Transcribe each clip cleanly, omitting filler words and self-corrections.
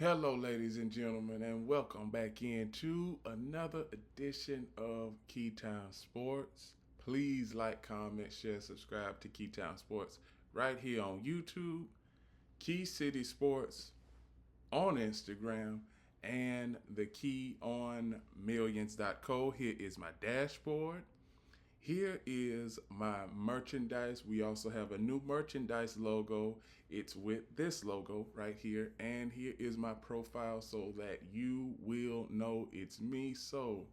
Hello, ladies and gentlemen, and welcome back into another edition of Keytime Sports. Please like, comment, share, subscribe to Keytime Sports right here on YouTube, Key City Sports on Instagram, and the key on millions.co. Here is my dashboard. Here is my merchandise. We also have a new merchandise logo. It's with this logo right here. And here is my profile so that you will know it's me. So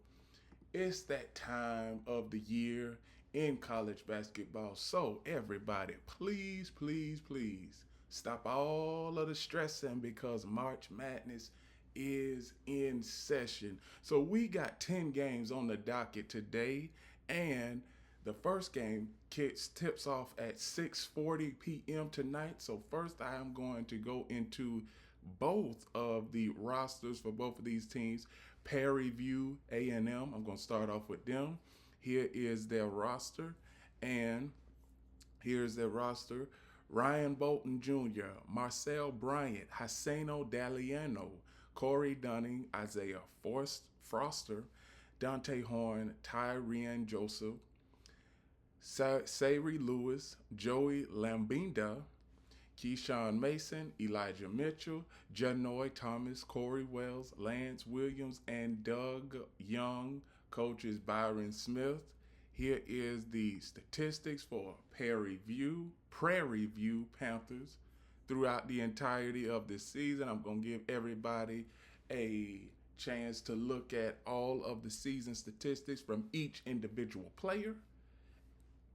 it's that time of the year in college basketball. So everybody, please, please, please stop all of the stressing because March Madness is in session. So we got 10 games on the docket today, and the first game tips off at 6:40 p.m. tonight. So first I am going to go into both of the rosters for both of these teams. Perry View A&M, I'm going to start off with them. Here is their roster, and here's their roster. Ryan Bolton Jr., Marcel Bryant, Hassano Daliano, Corey Dunning, Isaiah Foster, Dante Horn, Tyrian Joseph, Sari Lewis, Joey Lambinda, Keyshawn Mason, Elijah Mitchell, Janoy Thomas, Corey Wells, Lance Williams, and Doug Young. Coaches Byron Smith. Here is the statistics for Prairie View Panthers throughout the entirety of this season. I'm going to give everybody a chance to look at all of the season statistics from each individual player,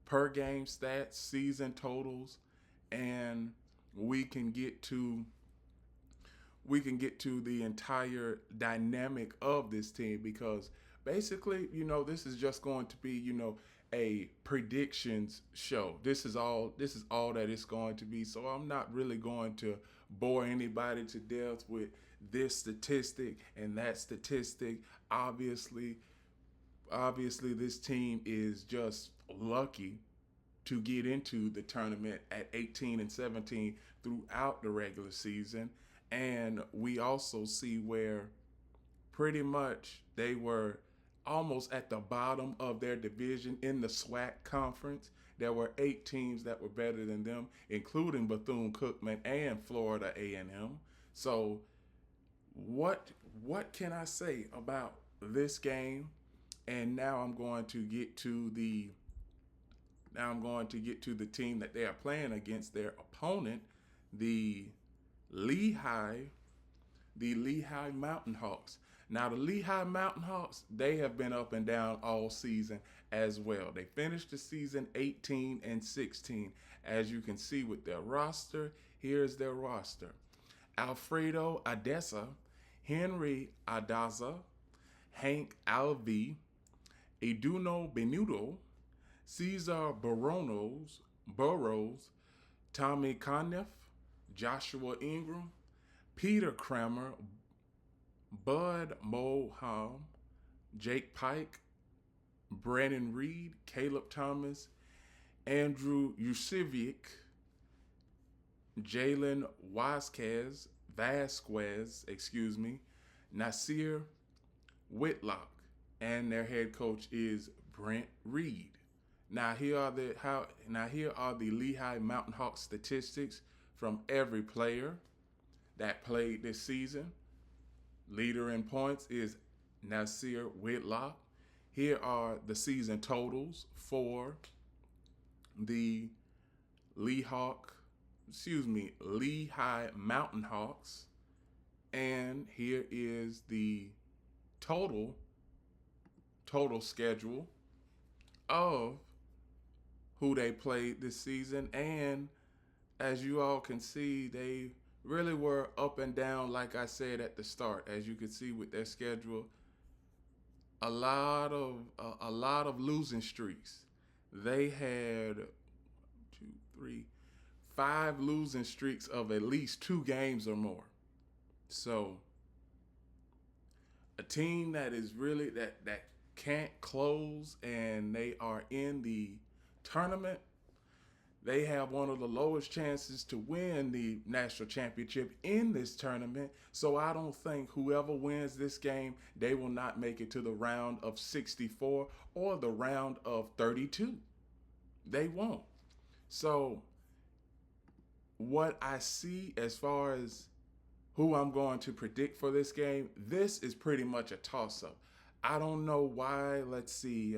per game stats, season totals, and we can get to the entire dynamic of this team because basically, this is just going to be, a predictions show. This is all that it's going to be. So I'm not really going to bore anybody to death with this statistic and that statistic. Obviously this team is just lucky to get into the tournament at 18-17 throughout the regular season. And we also see where pretty much they were almost at the bottom of their division in the SWAC conference. There were 8 teams that were better than them, including Bethune-Cookman and Florida A&M. So what can I say about this game? And now I'm going to get to the team that they are playing against, their opponent, the Lehigh Mountain Hawks. Now, the Lehigh Mountain Hawks, they have been up and down all season as well. They finished the season 18-16. As you can see with their roster, here's their roster. Alfredo Adessa, Henry Adaza, Hank Alvey, Eduno Benuto, Cesar Burrows, Tommy Conniff, Joshua Ingram, Peter Kramer, Bud Moham, Jake Pike, Brandon Reed, Caleb Thomas, Andrew Yusevic, Jalen Vasquez, Nasir Whitlock, and their head coach is Brent Reed. Now here are the Lehigh Mountain Hawks statistics from every player that played this season. Leader in points is Nasir Whitlock. Here are the season totals for the Lehigh Mountain Hawks. And here is the total schedule of who they played this season. And as you all can see, they really were up and down, like I said at the start. As you can see with their schedule, a lot of losing streaks. They had 5 losing streaks of at least 2 games or more. So a team that is really that can't close and they are in the tournament, They have one of the lowest chances to win the national championship in this tournament. So I don't think whoever wins this game, they will not make it to the round of 64 or the round of 32. They won't. So what I see as far as who I'm going to predict for this game, this is pretty much a toss-up. I don't know why. Let's see.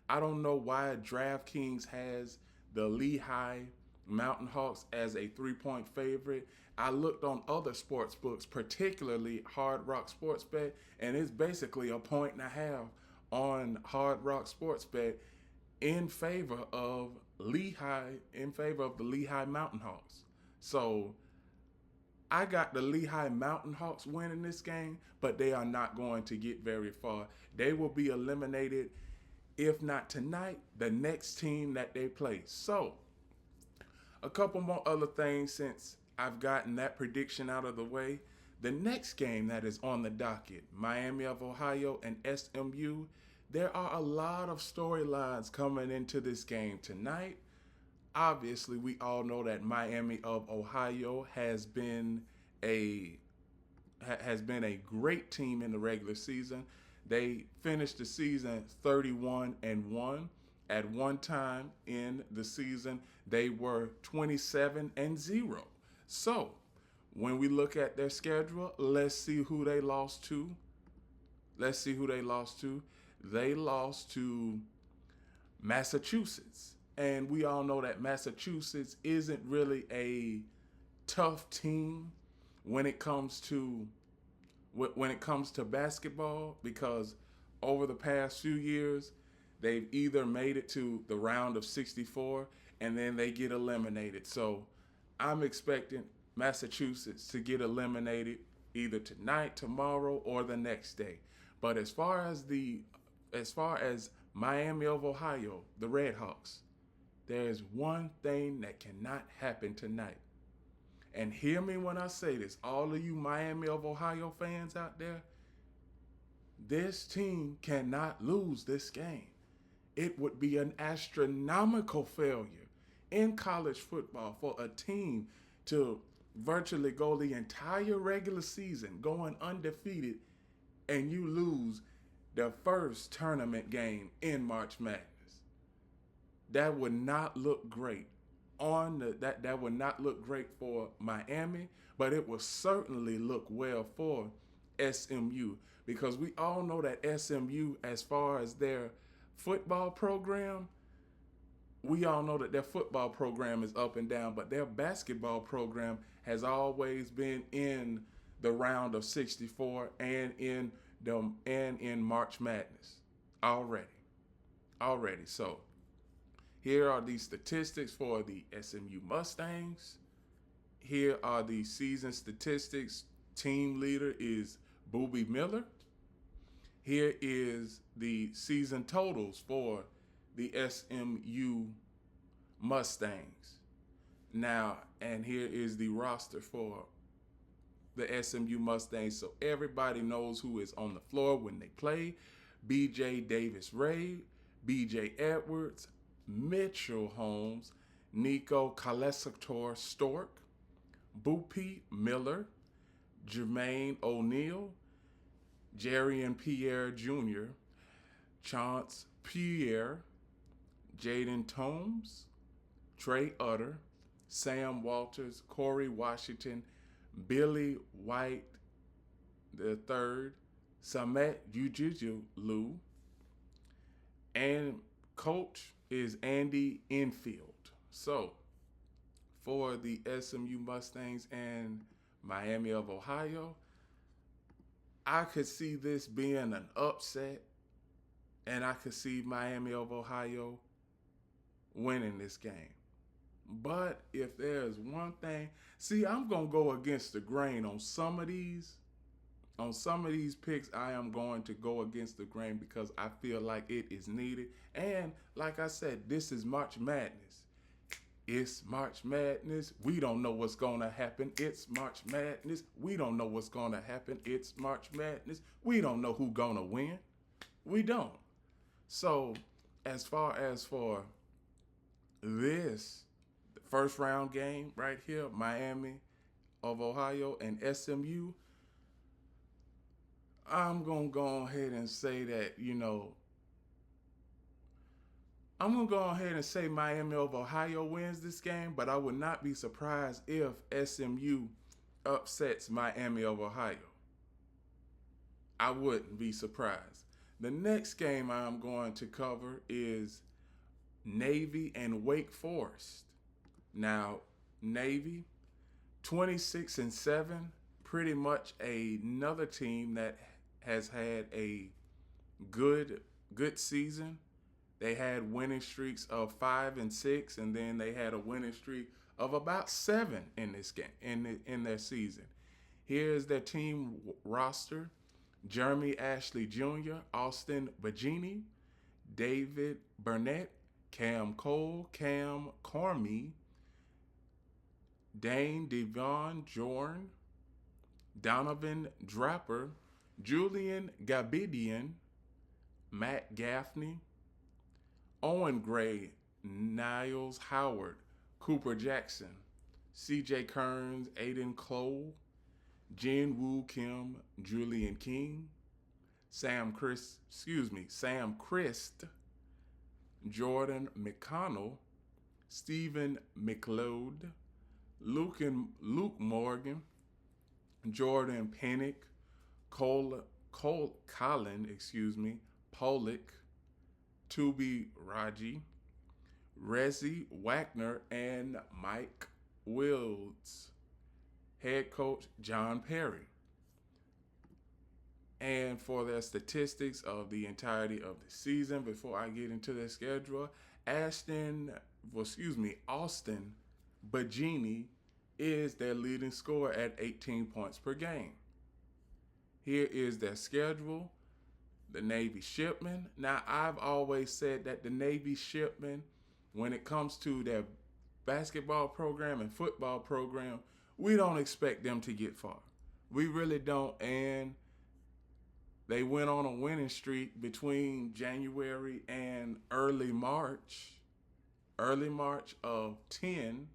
I don't know why DraftKings has the Lehigh Mountain Hawks as a 3-point favorite. I looked on other sports books, particularly Hard Rock Sports Bet, and it's basically a 1.5 on Hard Rock Sports Bet in favor of the Lehigh Mountain Hawks. So I got the Lehigh Mountain Hawks winning this game, but they are not going to get very far. They will be eliminated, if not tonight, the next team that they play. So, a couple more other things since I've gotten that prediction out of the way. The next game that is on the docket, Miami of Ohio and SMU, there are a lot of storylines coming into this game tonight. Obviously, we all know that Miami of Ohio has been a great team in the regular season. They finished the season 31-1. At one time in the season, they were 27-0. So, when we look at their schedule, let's see who they lost to. They lost to Massachusetts. And we all know that Massachusetts isn't really a tough team when it comes to basketball, because over the past few years, they've either made it to the round of 64 and then they get eliminated. So I'm expecting Massachusetts to get eliminated either tonight, tomorrow, or the next day. But as far as Miami of Ohio, the Redhawks, there's one thing that cannot happen tonight. And hear me when I say this, all of you Miami of Ohio fans out there, this team cannot lose this game. It would be an astronomical failure in college football for a team to virtually go the entire regular season going undefeated and you lose the first tournament game in March Madness. That would not look great that would not look great for Miami, but it will certainly look well for SMU, because we all know that SMU, as far as their football program, we all know that their football program is up and down, but their basketball program has always been in the round of 64 and in March Madness already. So here are the statistics for the SMU Mustangs. Here are the season statistics. Team leader is Booby Miller. Here is the season totals for the SMU Mustangs. Now, and here is the roster for the SMU Mustangs, so everybody knows who is on the floor when they play. B.J. Davis-Ray, B.J. Edwards, Mitchell Holmes, Nico Kalesaktor Stork, Boopy Miller, Jermaine O'Neal, Jerry and Pierre Jr., Chance Pierre, Jaden Tomes, Trey Utter, Sam Walters, Corey Washington, Billy White III, Samet Ujiju, and coach is Andy Enfield. So, for the SMU Mustangs and Miami of Ohio, I could see this being an upset, and I could see Miami of Ohio winning this game. But if there's one thing, I'm going to go against the grain on some of these. On some of these picks, I am going to go against the grain because I feel like it is needed. And like I said, this is March Madness. It's March Madness. We don't know what's going to happen. It's March Madness. We don't know what's going to happen. It's March Madness. We don't know who's going to win. We don't. So, as far as for this first round game right here, Miami of Ohio and SMU, I'm going to go ahead and say that, I'm going to go ahead and say Miami of Ohio wins this game, but I would not be surprised if SMU upsets Miami of Ohio. I wouldn't be surprised. The next game I'm going to cover is Navy and Wake Forest. Now, Navy, 26-7, pretty much another team that has had a good season. They had winning streaks of 5 and 6, and then they had a winning streak of about 7 in this game in their season. Here's their team roster: Jeremy Ashley Jr., Austin Bagini, David Burnett, Cam Cole, Cam Cormie, Dane Devon Jorn, Donovan Draper, Julian Gabidian, Matt Gaffney, Owen Gray, Niles Howard, Cooper Jackson, CJ Kearns, Aiden Cole, Jin Woo Kim, Julian King, Sam Christ, Jordan McConnell, Stephen McLeod, Luke Morgan, Jordan Pennick, Colin, Pollock, Tubi Raji, Rezi Wagner, and Mike Wilds. Head coach John Perry. And for their statistics of the entirety of the season, before I get into their schedule, Austin Bagini is their leading scorer at 18 points per game. Here is their schedule. The Navy Shipmen. Now, I've always said that the Navy Shipmen, when it comes to their basketball program and football program, we don't expect them to get far. We really don't. And they went on a winning streak between January and early March of 12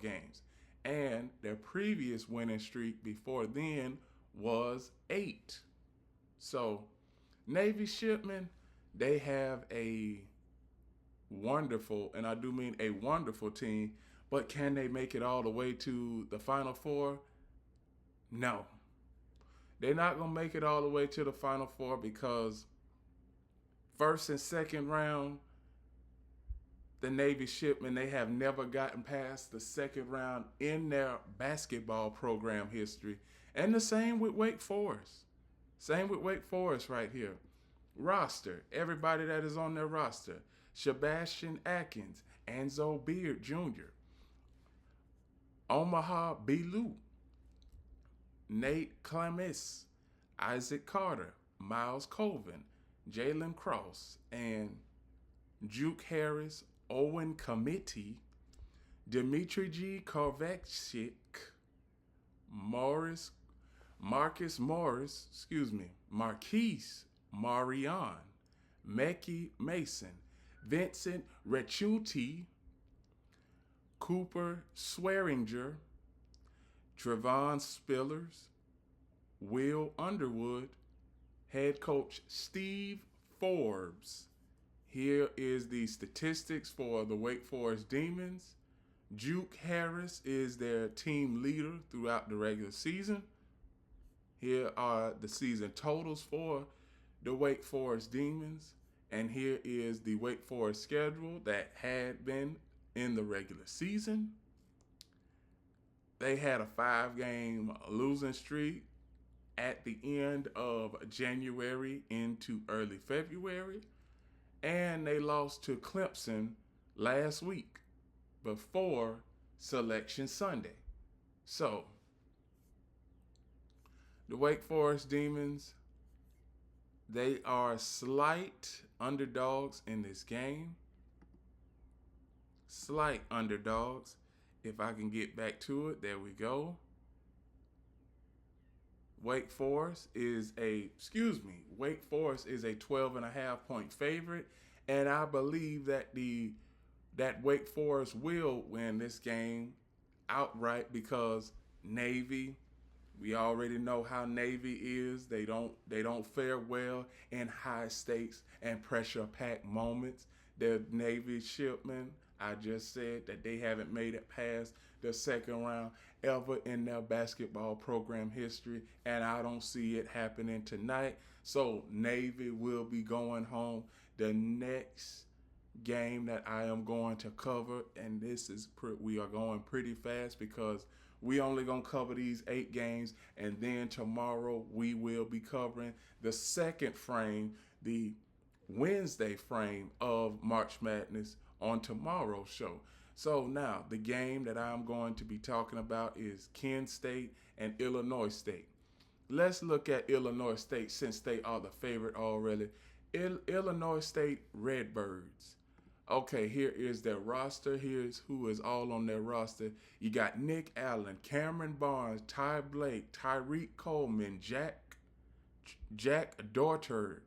games. And their previous winning streak before then was 8. So, Navy Shipmen, they have a wonderful, and I do mean a wonderful team, but can they make it all the way to the Final Four? No. They're not going to make it all the way to the Final Four because first and second round, the Navy Shipmen, they have never gotten past the second round in their basketball program history. And the same with Wake Forest. Same with Wake Forest right here. Roster, everybody that is on their roster: Sebastian Atkins, Anzo Beard Jr., Omaha Belu, Nate Clemis, Isaac Carter, Miles Colvin, Jalen Cross, and Juke Harris, Owen Committee, Dimitri G. Korvechik, Marquise Marion, Mekhi Mason, Vincent Rechuti, Cooper Swearinger, Trevon Spillers, Will Underwood, head coach Steve Forbes. Here is the statistics for the Wake Forest Demons. Juke Harris is their team leader throughout the regular season. Here are the season totals for the Wake Forest Demons. And here is the Wake Forest schedule that had been in the regular season. They had a 5-game losing streak at the end of January into early February. And they lost to Clemson last week before Selection Sunday. So, the Wake Forest Demons, they are slight underdogs in this game. Slight underdogs. If I can get back to it, there we go. Wake Forest is a 12.5 point favorite, And I believe that Wake Forest will win this game outright because Navy, we already know how Navy is. They don't fare well in high stakes and pressure packed moments. The Navy shipmen, I just said that they haven't made it past the second round ever in their basketball program history, and I don't see it happening tonight. So Navy will be going home. The next game that I am going to cover, and we are going pretty fast because we only gonna cover these 8 games, and then tomorrow we will be covering the second frame, the Wednesday frame of March Madness on tomorrow's show. So now the game that I'm going to be talking about is Kent State and Illinois State. Let's look at Illinois State since they are the favorite already. Illinois State Redbirds. Okay, here is their roster. Here's who is all on their roster. You got Nick Allen, Cameron Barnes, Ty Blake, Tyreek Coleman, Jack Doherty,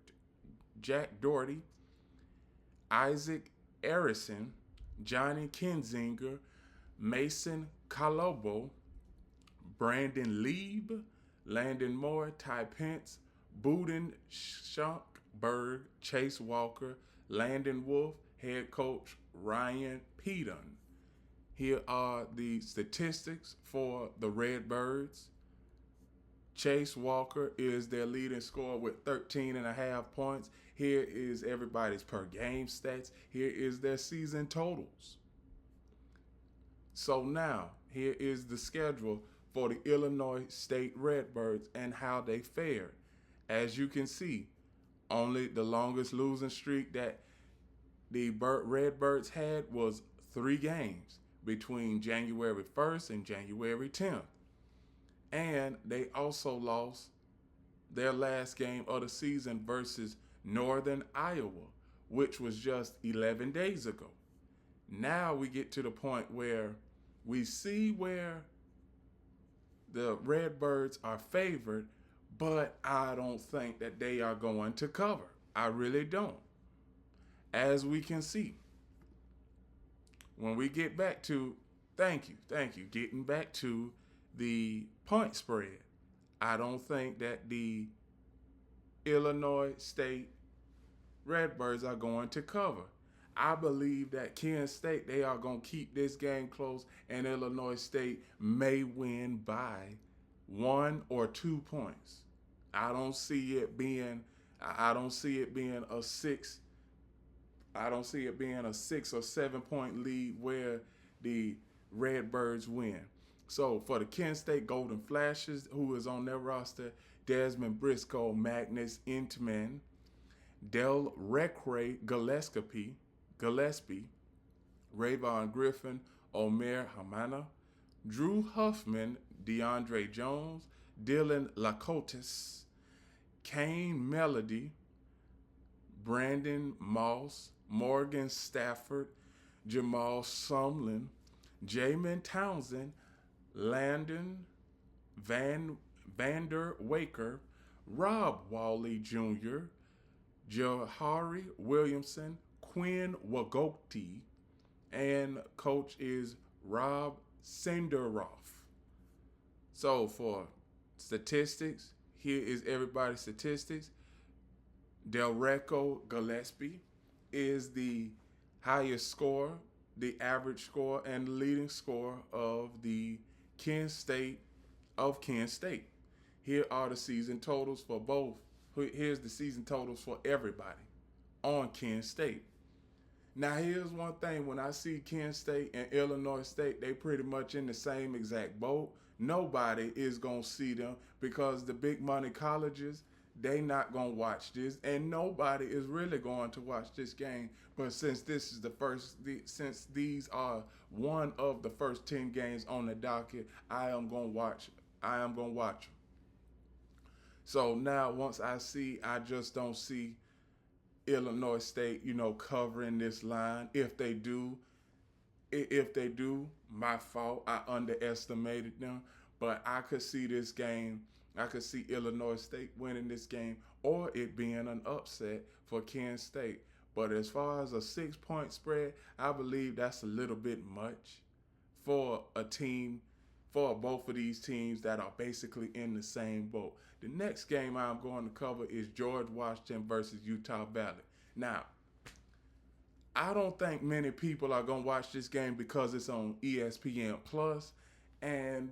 Isaac Arison, Johnny Kinzinger, Mason Calobo, Brandon Lieb, Landon Moore, Ty Pence, Buden Schunkberg, Chase Walker, Landon Wolf, head coach Ryan Pedon. Here are the statistics for the Redbirds. Chase Walker is their leading scorer with 13.5 points. Here is everybody's per game stats. Here is their season totals. So now, here is the schedule for the Illinois State Redbirds and how they fared. As you can see, only the longest losing streak that the Redbirds had was 3 games between January 1st and January 10th. And they also lost their last game of the season versus Northern Iowa, which was just 11 days ago. Now we get to the point where we see where the Redbirds are favored, but I don't think that they are going to cover. I really don't. As we can see, when we get back to, getting back to the point spread, I don't think that the Illinois State Redbirds are going to cover. I believe that Kent State, they are going to keep this game close, and Illinois State may win by 1 or 2 points. I don't see it being a 6. I don't see it being a 6 or 7 point lead where the Redbirds win. So for the Kent State Golden Flashes, who is on their roster, Desmond Briscoe, Magnus Intman, Del Recre Gillespie, Rayvon Griffin, Omer Hamana, Drew Huffman, DeAndre Jones, Dylan Lacotis, Kane Melody, Brandon Moss, Morgan Stafford, Jamal Sumlin, Jamin Townsend, Landon Vander Waker, Rob Wally Jr., Jahari Williamson, Quinn Wagoti, and coach is Rob Senderoff. So for statistics, here is everybody's statistics. Delreco Gillespie is the highest scorer, the average scorer, and the leading scorer of the Kent State. Here are the season totals for both. Here's the season totals for everybody on Kent State. Now, here's one thing. When I see Kent State and Illinois State, they pretty much in the same exact boat. Nobody is going to see them because the big money colleges, they not going to watch this, and nobody is really going to watch this game. But since since these are one of the first 10 games on the docket, I am going to watch them. So now I just don't see Illinois State, covering this line. If they do, my fault. I underestimated them. But I could see this game. I could see Illinois State winning this game or it being an upset for Kent State. But as far as a 6-point spread, I believe that's a little bit much for a team, for both of these teams that are basically in the same boat. The next game I'm going to cover is George Washington versus Utah Valley. Now, I don't think many people are going to watch this game because it's on ESPN Plus. And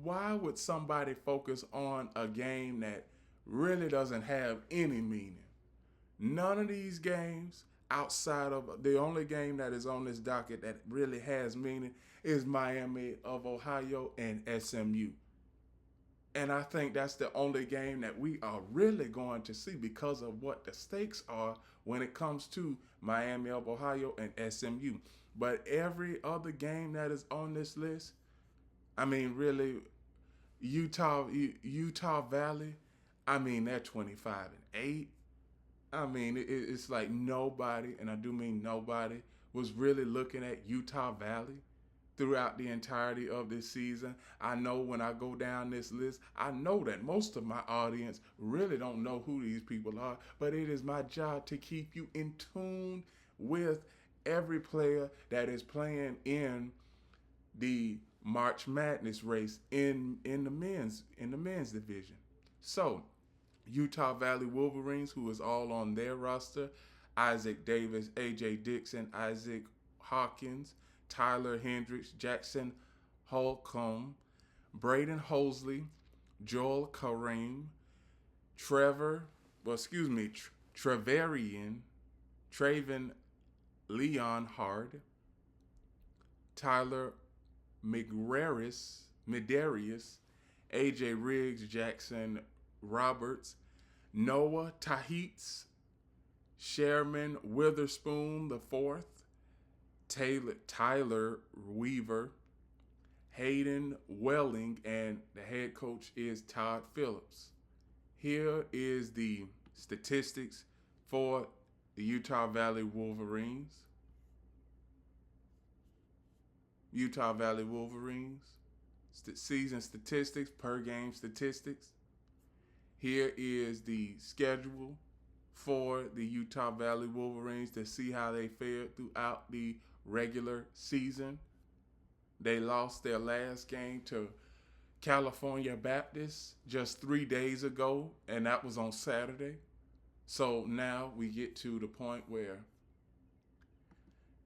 why would somebody focus on a game that really doesn't have any meaning? None of these games, outside of the only game that is on this docket that really has meaning, is Miami of Ohio and SMU. And I think that's the only game that we are really going to see because of what the stakes are when it comes to Miami of Ohio and SMU. But every other game that is on this list, I mean, really, Utah Valley, I mean, they're 25-8. I mean, it's like nobody, and I do mean nobody, was really looking at Utah Valley throughout the entirety of this season. I know when I go down this list, I know that most of my audience really don't know who these people are, but it is my job to keep you in tune with every player that is playing in the March Madness race in the men's division. So, Utah Valley Wolverines, who is all on their roster: Isaac Davis, AJ Dixon, Isaac Hawkins, Tyler Hendricks, Jackson Holcomb, Braden Hosley, Joel Kareem, Traven Leon Hard, Tyler Medarius, AJ Riggs, Jackson Roberts, Noah Tahitz, Sherman Witherspoon IV, Tyler Weaver, Hayden Welling, and the head coach is Todd Phillips. Here is the statistics for the Utah Valley Wolverines. Utah Valley Wolverines, season statistics, per game statistics. Here is the schedule for the Utah Valley Wolverines to see how they fared throughout the regular season. They lost their last game to California Baptist just 3 days ago, and that was on Saturday. So now we get to the point where,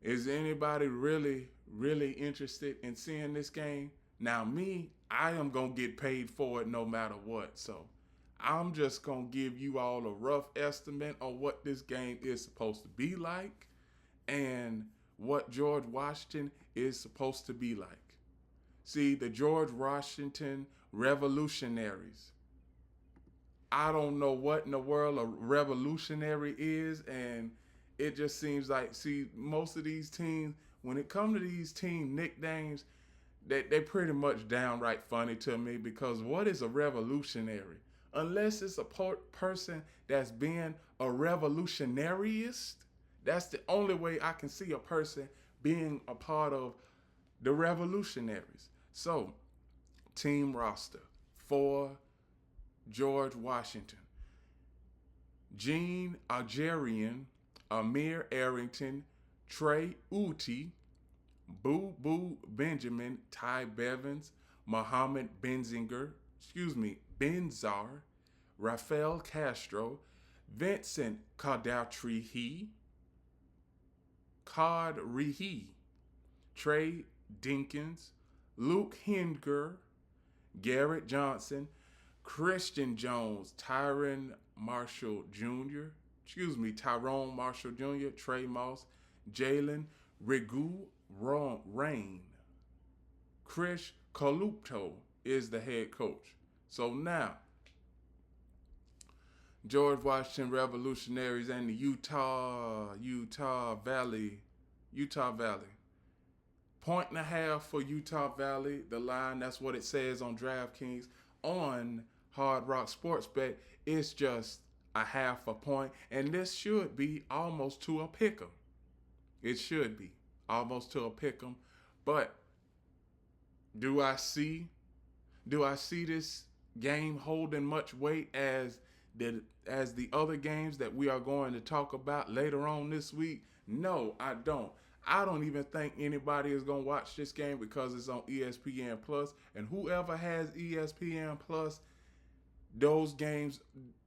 is anybody really interested in seeing this game? Now me, I am going to get paid for it no matter what. So I'm just going to give you all a rough estimate on what this game is supposed to be like and what George Washington is supposed to be like. See, the George Washington Revolutionaries. I don't know what in the world a revolutionary is, and it just seems like, see, most of these teams, when it comes to these team nicknames, they pretty much downright funny to me, because what is a revolutionary? Unless it's a person that's being a revolutionaryist, that's the only way I can see a person being a part of the revolutionaries. So, team roster for George Washington: Gene Algerian, Amir Arrington, Trey Uti, Boo Boo Benjamin, Ty Bevins, Muhammad Benzar, Rafael Castro, Vincent Kadrihi, Trey Dinkins, Luke Hinger, Garrett Johnson, Christian Jones, Tyrone Marshall Jr., Trey Moss, Jalen Rigu Rain. Chris Colupto is the head coach. So now, George Washington Revolutionaries and the Utah Valley. 1.5 for Utah Valley. The line, that's what it says on DraftKings. On Hard Rock Sportsbet, it's just a half a point, and this should be almost to a pick 'em. It should be almost to a pick 'em. But do I see this game holding much weight as as the other games that we are going to talk about later on this week? No, I don't. I don't even think anybody is going to watch this game because it's on ESPN Plus, and whoever has ESPN Plus, those games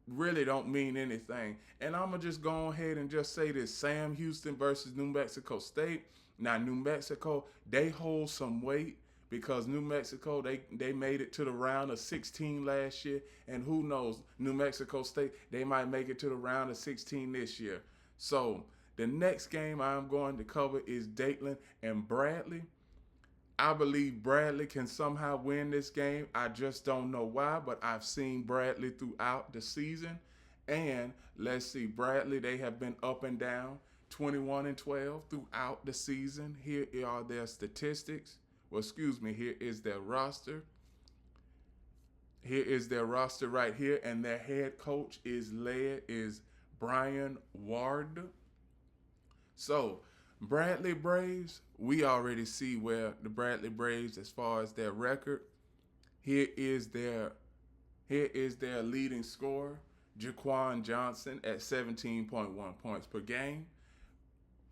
really don't mean anything. And I'm going to just go ahead and just say this: Sam Houston versus New Mexico State. Now, New Mexico, they hold some weight because New Mexico, they made it to the round of 16 last year. And who knows, New Mexico State, they might make it to the round of 16 this year. So the next game I'm going to cover is Dayton and Bradley. I believe Bradley can somehow win this game. I just don't know why, but I've seen Bradley throughout the season. And let's see, Bradley, they have been up and down, 21-12 throughout the season. Here are their statistics. Here is their roster. Here is their roster right here, and their head coach is Brian Ward. So, Bradley Braves, we already see where the Bradley Braves, as far as their record, here is their leading scorer, Jaquan Johnson, at 17.1 points per game.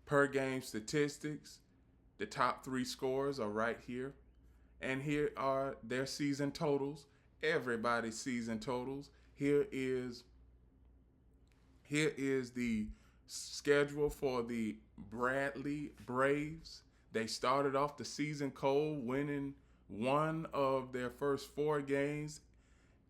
Per game statistics, the top three scorers are right here. And here are their season totals, everybody's season totals. Here is the schedule for the Bradley Braves. They started off the season cold, winning one of their first four games,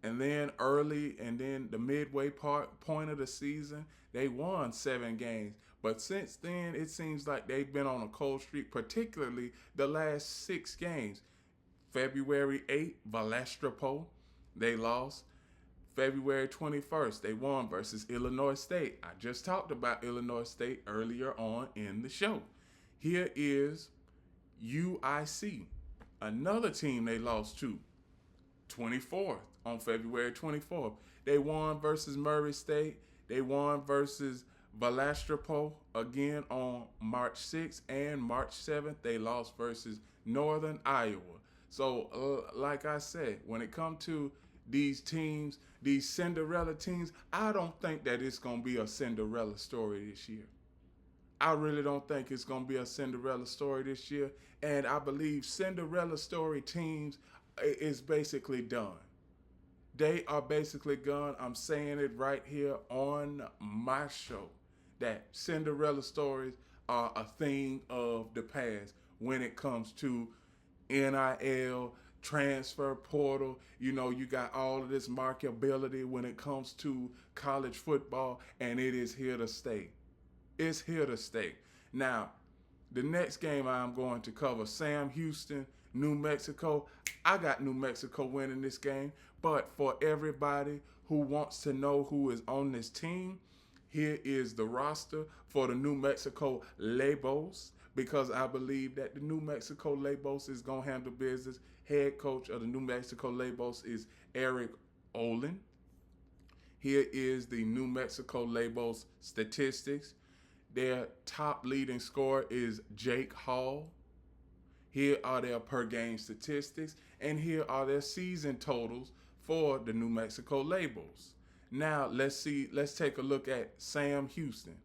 and then the midway point of the season, they won 7 games. But since then, it seems like they've been on a cold streak, particularly the last 6 games. February 8th, Valestropo, they lost. February 21st, they won versus Illinois State. I just talked about Illinois State earlier on in the show. Here is UIC, another team they lost to, 24th, on February 24th. They won versus Murray State. They won versus Valestropo again on March 6th, and March 7th, they lost versus Northern Iowa. So, like I said, when it comes to these teams, these Cinderella teams, I don't think that it's going to be a Cinderella story this year. I really don't think it's going to be a Cinderella story this year. And I believe Cinderella story teams is basically done. They are basically gone. I'm saying it right here on my show that Cinderella stories are a thing of the past when it comes to NIL, transfer portal. You know, you got all of this marketability when it comes to college football, and it is here to stay. It's here to stay. Now, the next game I'm going to cover, Sam Houston, New Mexico. I got New Mexico winning this game, but for everybody who wants to know who is on this team, here is the roster for the New Mexico Labos, because I believe that the New Mexico Labos is going to handle business. Head coach of the New Mexico Labos is Eric Olin. Here is the New Mexico Labos statistics. Their top leading scorer is Jake Hall. Here are their per game statistics, and here are their season totals for the New Mexico Labels. Now, let's take a look at Sam Houston.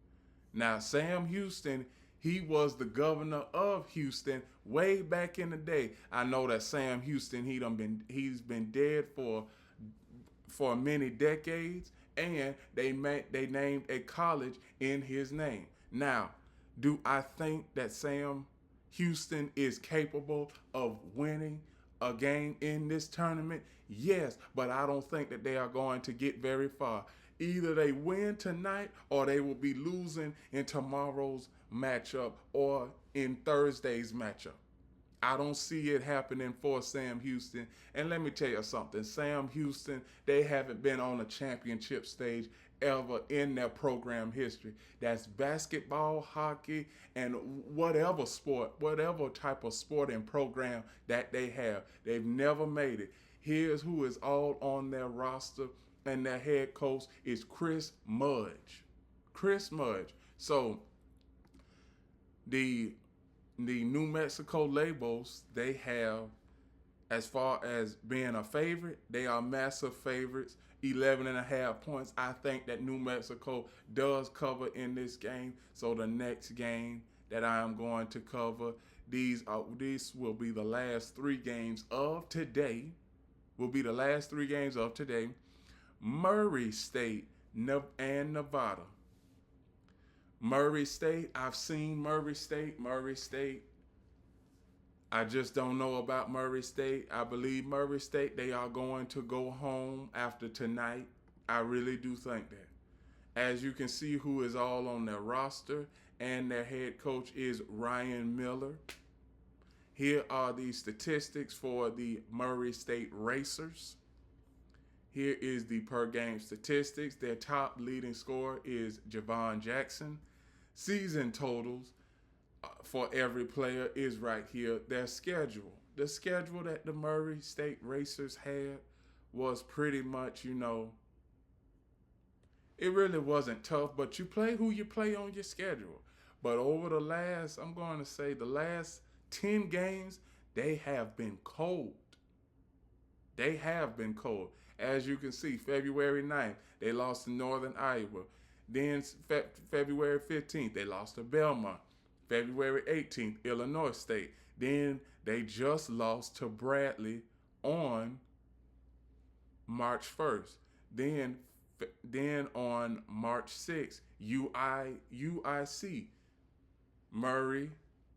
Now, Sam Houston, he was the governor of Houston way back in the day. I know that Sam Houston, he's been dead for many decades, and they named a college in his name. Now, do I think that Sam Houston is capable of winning a game in this tournament? Yes, but I don't think that they are going to get very far. Either they win tonight or they will be losing in tomorrow's matchup or in Thursday's matchup. I don't see it happening for Sam Houston. And let me tell you something. Sam Houston, they haven't been on a championship stage ever in their program history. That's basketball, hockey, and whatever type of sporting program that they have. They've never made it. Here's who is all on their roster, and their head coach is Chris Mudge. Chris Mudge. So the New Mexico Labels, they have As far as being a favorite, they are massive favorites. 11.5 points. I think that New Mexico does cover in this game. So the next game that I am going to cover, these will be the last 3 games of today. Will be the last 3 games of today. Murray State and Nevada. Murray State, I've seen Murray State. Murray State, I just don't know about Murray State. I believe Murray State, they are going to go home after tonight. I really do think that. As you can see who is all on their roster, and their head coach is Ryan Miller. Here are the statistics for the Murray State Racers. Here is the per game statistics. Their top leading scorer is Javon Jackson. Season totals for every player is right here. Their schedule. The schedule that the Murray State Racers had was pretty much, it really wasn't tough, but you play who you play on your schedule. But over the last 10 games, they have been cold. They have been cold. As you can see, February 9th, they lost to Northern Iowa. Then February 15th, they lost to Belmont. February 18th, Illinois State. Then they just lost to Bradley on March 1st. Then on March 6th, UIC. Murray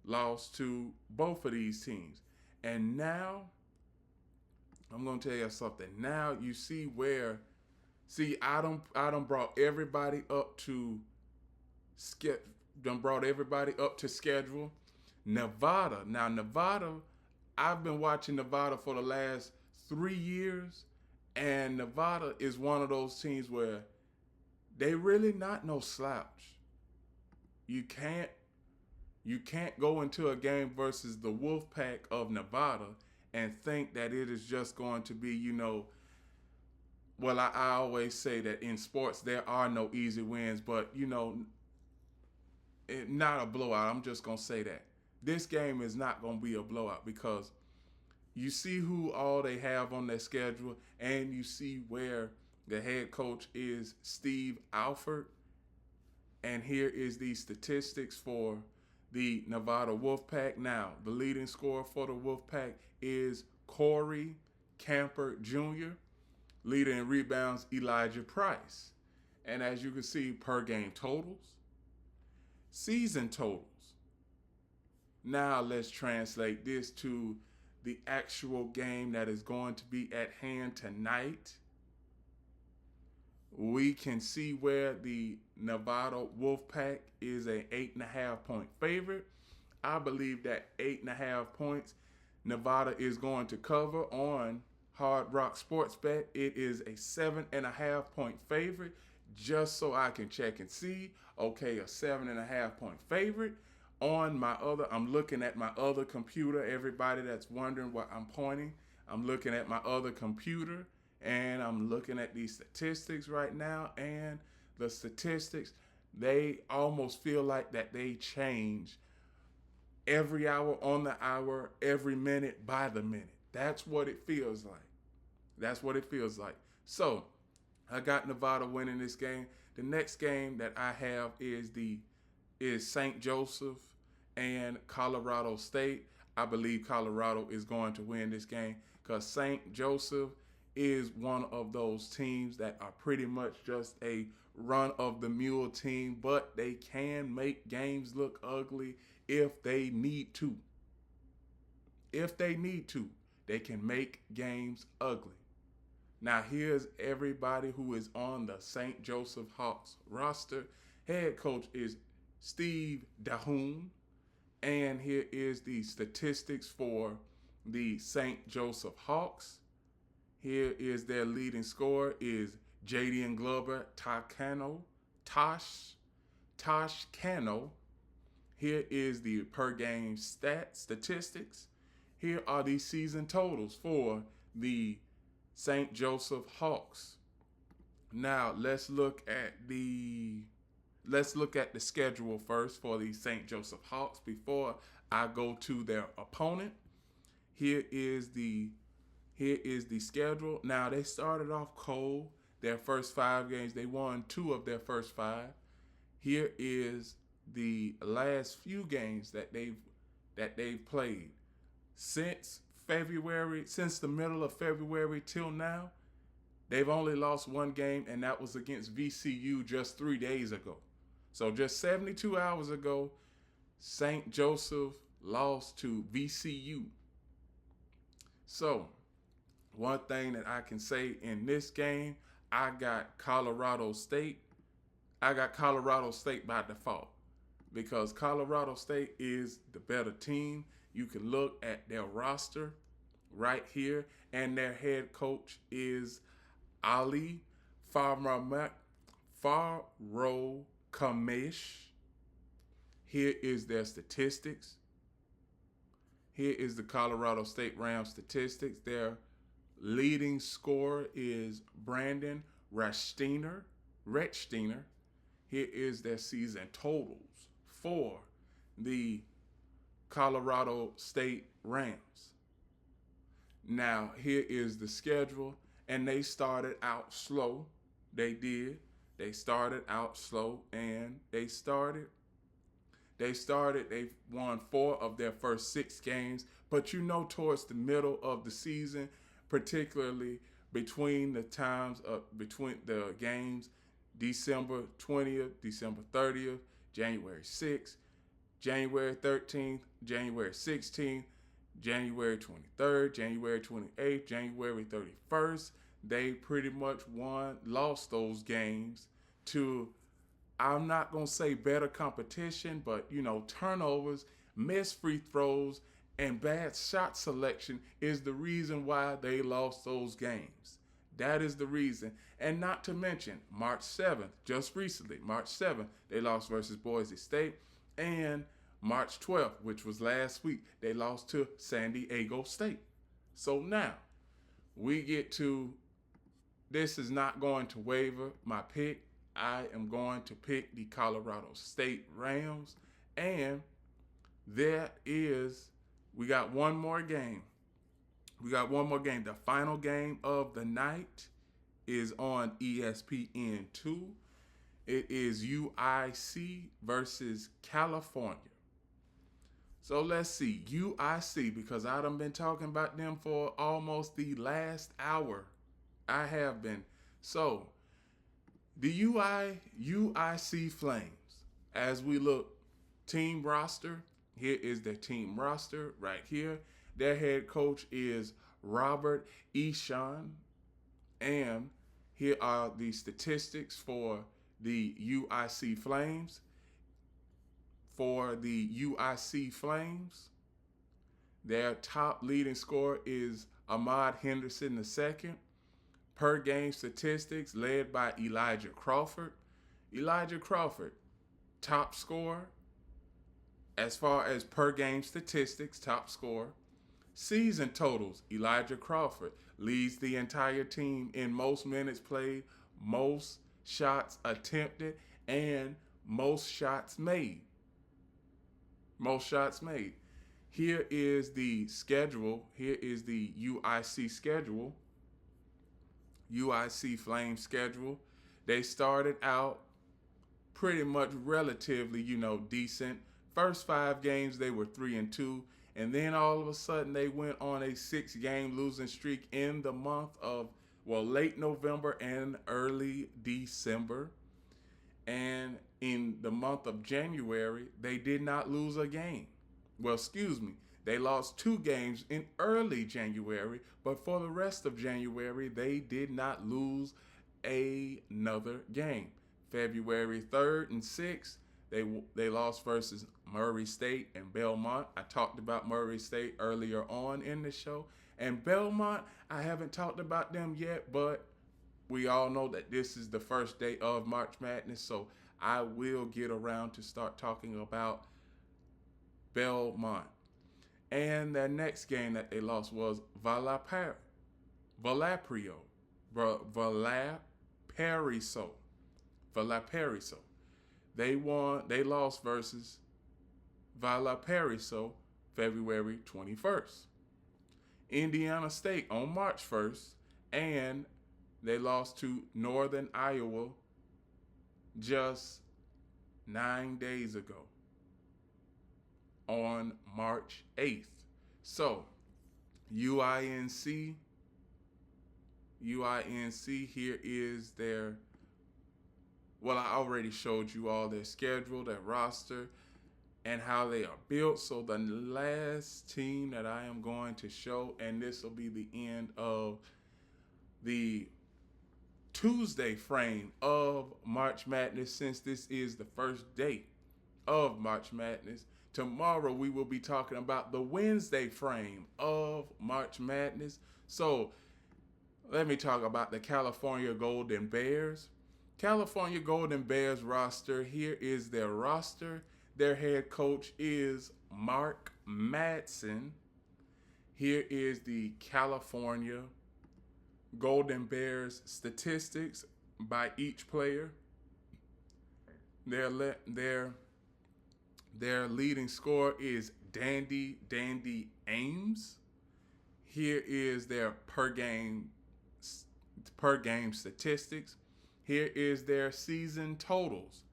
lost to both of these teams. And now, I'm going to tell you something. Now you see where, I done brought everybody up to schedule. Nevada. Now Nevada, I've been watching Nevada for the last 3 years, and Nevada is one of those teams where they really not no slouch. You can't go into a game versus the Wolfpack of Nevada and think that it is just going to be, well, I always say that in sports there are no easy wins, but, not a blowout. I'm just going to say that. This game is not going to be a blowout because you see who all they have on their schedule, and you see where the head coach is Steve Alford. And here is the statistics for the Nevada Wolfpack. Now, the leading scorer for the Wolfpack is Corey Camper Jr., leader in rebounds, Elijah Price. And as you can see, per game totals, season totals. Now let's translate this to the actual game that is going to be at hand tonight. We can see where the Nevada Wolfpack is a 8.5-point favorite. I believe that 8.5 points Nevada is going to cover on Hard Rock Sports Bet. It is a 7.5-point favorite, just so I can check and see. Okay, a 7.5-point favorite. I'm looking at my other computer. Everybody that's wondering what I'm pointing, I'm looking at my other computer, and I'm looking at these statistics right now. And the statistics, they almost feel like that they change every hour on the hour, every minute by the minute. That's what it feels like. So I got Nevada winning this game. The next game that I have is St. Joseph and Colorado State. I believe Colorado is going to win this game because St. Joseph is one of those teams that are pretty much just a run-of-the-mill team, but they can make games look ugly if they need to. If they need to, they can make games ugly. Now, here's everybody who is on the St. Joseph Hawks roster. Head coach is Steve Dahoon. And here is the statistics for the St. Joseph Hawks. Here is their leading scorer is Jadian Glover Tosh Cano. Here is the per game statistics. Here are the season totals for the St. Joseph Hawks. Now let's look at the schedule first for the St. Joseph Hawks before I go to their opponent. Here is the Here is the schedule. Now, they started off cold. Their first 5 games, they won 2 of their first 5. Here is the last few games that they've played since the middle of February till now. They've only lost 1 game, and that was against VCU just 3 days ago. So just 72 hours ago, St. Joseph lost to VCU. So one thing that I can say in this game, I got Colorado State. I got Colorado State by default because Colorado State is the better team. You can look at their roster right here, and their head coach is Ali Faroukamish. Here is their statistics. Here is the Colorado State Rams statistics. Their leading scorer is Brandon Rechsteiner. Here is their season totals for the Colorado State Rams. Now, here is the schedule, and they started out slow. They did. They started out slow, and they've won 4 of their first 6 games, but towards the middle of the season, particularly between the games, December 20th, December 30th, January 6th, January 13th, January 16th, January 23rd, January 28th, January 31st, they pretty much lost those games to, I'm not going to say better competition, but, turnovers, missed free throws, and bad shot selection is the reason why they lost those games. That is the reason. And not to mention, March 7th, just recently, March 7th, they lost versus Boise State. And March 12th, which was last week, they lost to San Diego State. So now, we get to, this is not going to waver my pick. I am going to pick the Colorado State Rams. And we got one more game. The final game of the night is on ESPN2. It is UIC versus California. So let's see, UIC, because I done been talking about them for almost the last hour. I have been. So the UIC Flames, as we look, team roster, here is their team roster right here. Their head coach is Robert Eshan. And here are the statistics for the UIC Flames. For the UIC Flames, their top leading scorer is Ahmad Henderson II. Per game statistics led by Elijah Crawford. Elijah Crawford, top scorer. As far as per game statistics, top scorer. Season totals, Elijah Crawford leads the entire team in most minutes played, most shots attempted, and most shots made. Here is the schedule. Here is the UIC schedule. UIC Flames schedule. They started out pretty much relatively, decent. First 5 games, they were 3-2. And then all of a sudden, they went on a 6-game losing streak in the month of, late November and early December. And in the month of January, they did not lose a game. They lost 2 games in early January, but for the rest of January, they did not lose another game. February 3rd and 6th, they lost versus Murray State and Belmont. I talked about Murray State earlier on in the show. And Belmont, I haven't talked about them yet, but we all know that this is the first day of March Madness, so I will get around to start talking about Belmont. And their next game that they lost was Valparaiso. They lost versus Valparaiso February 21st. Indiana State on March 1st, and they lost to Northern Iowa just 9 days ago on March 8th. So, UINC, here is their, well, I already showed you all their schedule, their roster, and how they are built. So the last team that I am going to show, and this will be the end of the Tuesday frame of March Madness, since this is the first day of March Madness. Tomorrow we will be talking about the Wednesday frame of March Madness. So let me talk about the California Golden Bears. California Golden Bears roster, here is their roster. Their head coach is Mark Madsen. Here is the California Golden Bears statistics by each player. Their leading scorer is Dandy Ames. Here is their per game statistics. Here is their season totals.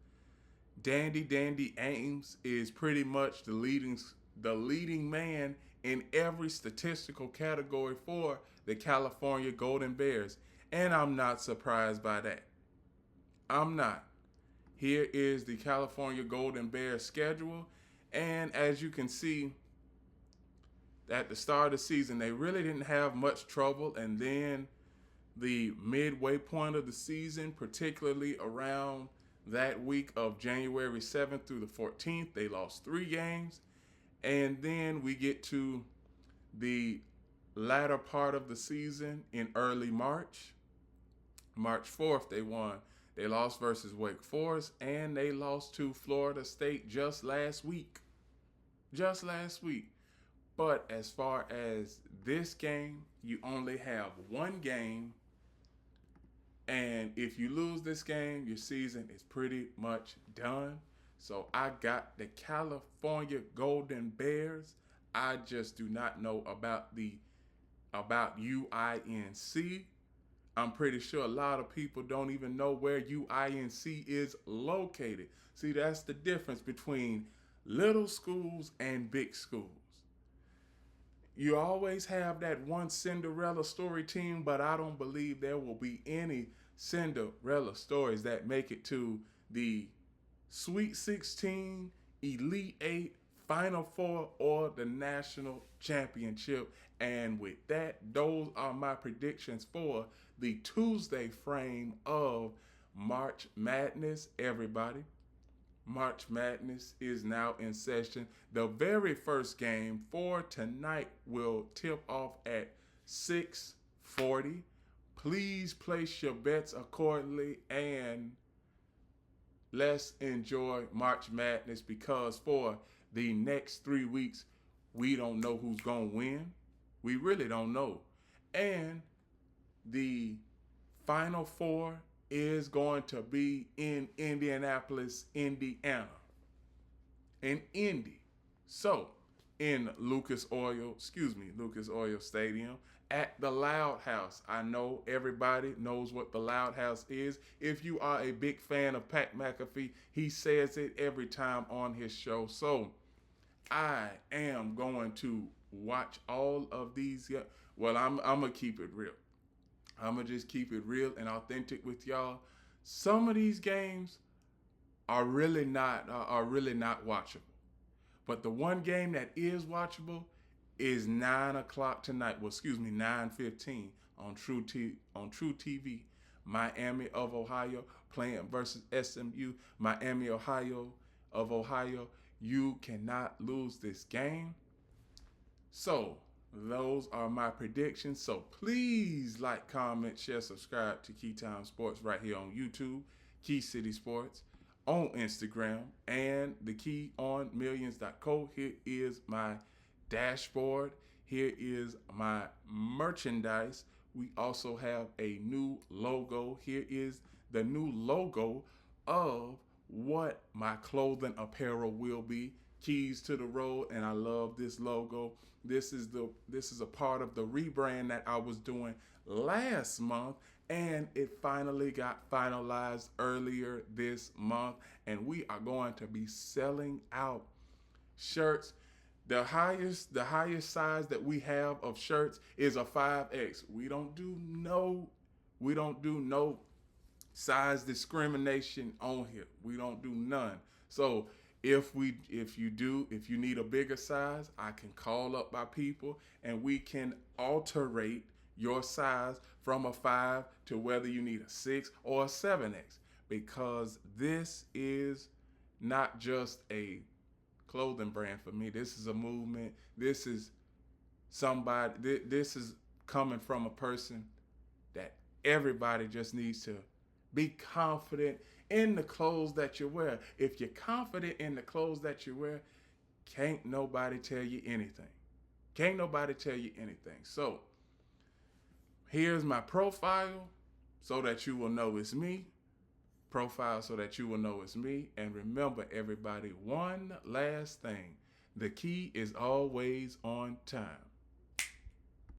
Dandy Ames is pretty much the leading man in every statistical category for the California Golden Bears. And I'm not surprised by that. I'm not. Here is the California Golden Bears schedule. And as you can see, at the start of the season, they really didn't have much trouble. And then the midway point of the season, particularly around that week of January 7th through the 14th, they lost 3 games. And then we get to the latter part of the season in early March. March 4th, they won. They lost versus Wake Forest, and they lost to Florida State just last week. But as far as this game, you only have one game. And if you lose this game, your season is pretty much done. So I got the California Golden Bears. I just do not know about UINC. I'm pretty sure a lot of people don't even know where UINC is located. See, that's the difference between little schools and big schools. You always have that one Cinderella story team, but I don't believe there will be any Cinderella stories that make it to the Sweet 16, Elite 8, Final Four, or the National Championship. And with that, those are my predictions for the Tuesday frame of March Madness, everybody. March Madness is now in session. The very first game for tonight will tip off at 6:40. Please place your bets accordingly, and let's enjoy March Madness, because for the next 3 weeks, we don't know who's going to win. We really don't know. And the Final Four is going to be in Indianapolis, Indiana. In Indy. So, in Lucas Oil Stadium at the Loud House. I know everybody knows what the Loud House is. If you are a big fan of Pat McAfee, he says it every time on his show. So, I am going to watch all of these. Well, I'm going to keep it real. I'm going to just keep it real and authentic with y'all. Some of these games are really not watchable. But the one game that is watchable is 9 o'clock tonight. 9:15 on True TV. Miami of Ohio playing versus SMU. Miami of Ohio. You cannot lose this game. So, those are my predictions. So please like, comment, share, subscribe to Keytime Sports right here on YouTube, Key City Sports, on Instagram, and the KeyOnMillions.co. Here is my dashboard. Here is my merchandise. We also have a new logo. Here is the new logo of what my clothing apparel will be. keys to the road, and I love this logo. This is a part of the rebrand that I was doing last month, and it finally got finalized earlier this month, and we are going to be selling out shirts. The highest size that we have of shirts is a 5X. We don't do no size discrimination on here. We don't do none. So if you need a bigger size, I can call up my people and we can alterate your size from a 5 to whether you need a 6 or a 7X, because this is not just a clothing brand for me. This is a movement. This is somebody. This is coming from a person that everybody just needs to be confident in the clothes that you wear. If you're confident in the clothes that you wear, can't nobody tell you anything. Can't nobody tell you anything. So here's my profile so that you will know it's me. Profile so that you will know it's me. And remember, everybody, one last thing. The key is always on time.